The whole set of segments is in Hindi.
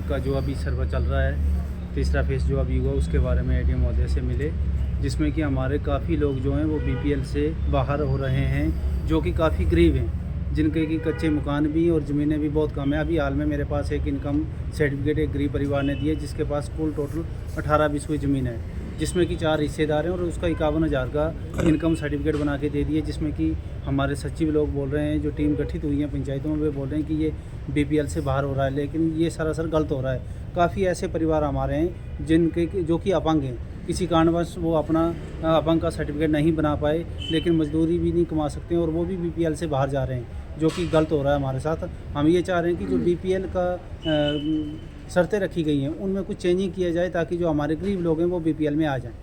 का जो अभी सर्वे चल रहा है, तीसरा फेज़ जो अभी हुआ उसके बारे में एडीएम महोदय से मिले, जिसमें कि हमारे काफ़ी लोग जो हैं वो बीपीएल से बाहर हो रहे हैं, जो कि काफ़ी गरीब हैं, जिनके कि कच्चे मकान भी और ज़मीनें भी बहुत कम है। अभी हाल में मेरे पास एक इनकम सर्टिफिकेट एक गरीब परिवार ने दिया, जिसके पास कुल टोटल 18 बीसवीं ज़मीन है, जिसमें कि 4 हिस्सेदार हैं और उसका 51,000 का इनकम सर्टिफिकेट बना के दे दिए। जिसमें कि हमारे सचिव लोग बोल रहे हैं, जो टीम गठित हुई है पंचायतों में, वे बोल रहे हैं कि ये बीपीएल से बाहर हो रहा है, लेकिन ये सरासर गलत हो रहा है। काफ़ी ऐसे परिवार हमारे हैं जिनके जो कि अपंग हैं, किसी कारणवश वो अपना अपंग का सर्टिफिकेट नहीं बना पाए, लेकिन मजदूरी भी नहीं कमा सकते हैं और वो भी बीपीएल से बाहर जा रहे हैं, जो कि गलत हो रहा है हमारे साथ। हम ये चाह रहे हैं कि जो बीपीएल का शर्तें रखी गई हैं उनमें कुछ चेंजिंग किया जाए, ताकि जो हमारे गरीब लोग हैं वो बीपीएल में आ जाएं।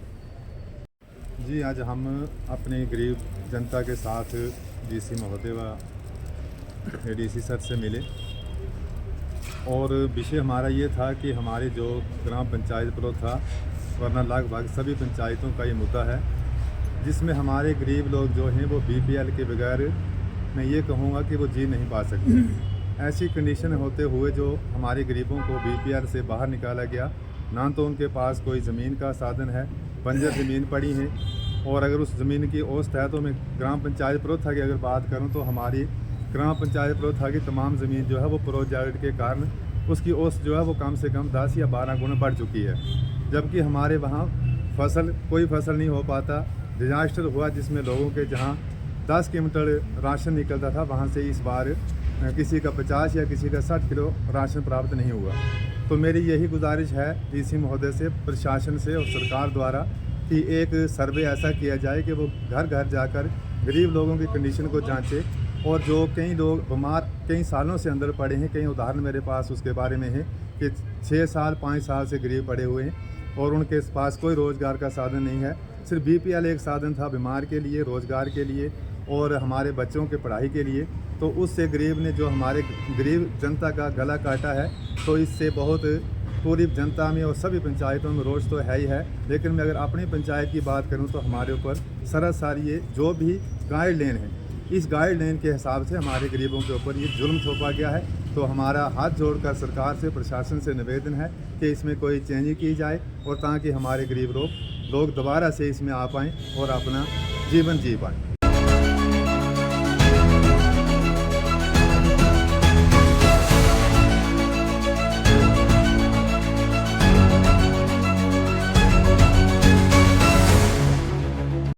जी, आज हम अपने गरीब जनता के साथ डीसी महोदय व एडीसी सर से मिले और विषय हमारा ये था कि हमारे जो ग्राम पंचायत प्रो था, वरना लगभग सभी पंचायतों का ये मुद्दा है, जिसमें हमारे गरीब लोग जो हैं वो बीपीएल के बगैर मैं ये कहूँगा कि वो जी नहीं पा सकते। ऐसी कंडीशन होते हुए जो हमारे गरीबों को बीपीएल से बाहर निकाला गया, ना तो उनके पास कोई ज़मीन का साधन है, बंजर ज़मीन पड़ी है, और अगर उस ज़मीन की औसत है तो मैं ग्राम पंचायत प्रोथा की अगर बात करूं तो हमारी ग्राम पंचायत प्रोथा की तमाम ज़मीन जो है वो प्रोजेक्ट के कारण उसकी औसत जो है वो कम से कम 10 या 12 गुना बढ़ चुकी है। जबकि हमारे वहाँ कोई फसल नहीं हो पाता। डिजास्टर हुआ जिसमें लोगों के जहाँ 10 क्विंटल राशन निकलता था, वहाँ से इस बार किसी का 50 या किसी का 60 किलो राशन प्राप्त नहीं हुआ। तो मेरी यही गुजारिश है डीसी महोदय से, प्रशासन से और सरकार द्वारा कि एक सर्वे ऐसा किया जाए कि वो घर घर जाकर गरीब लोगों की कंडीशन को जांचे, और जो कई लोग बीमार कई सालों से अंदर पड़े हैं, कई उदाहरण मेरे पास उसके बारे में है कि 6 साल 5 साल से गरीब पड़े हुए हैं और उनके पास कोई रोज़गार का साधन नहीं है। सिर्फ बीपीएल एक साधन था बीमार के लिए, रोज़गार के लिए और हमारे बच्चों के पढ़ाई के लिए। तो उससे गरीब ने जो हमारे गरीब जनता का गला काटा है, तो इससे बहुत पूरी जनता में और सभी पंचायतों में रोष तो है ही है। लेकिन मैं अगर अपनी पंचायत की बात करूं तो हमारे ऊपर सरासर ये जो भी गाइडलाइन है, इस गाइडलाइन के हिसाब से हमारे गरीबों के ऊपर ये जुल्म थोपा गया है। तो हमारा हाथ जोड़कर सरकार से, प्रशासन से निवेदन है कि इसमें कोई चेंज की जाए, और ताकि हमारे गरीब लोग दोबारा से इसमें आ पाएँ और अपना जीवन जी पाएँ।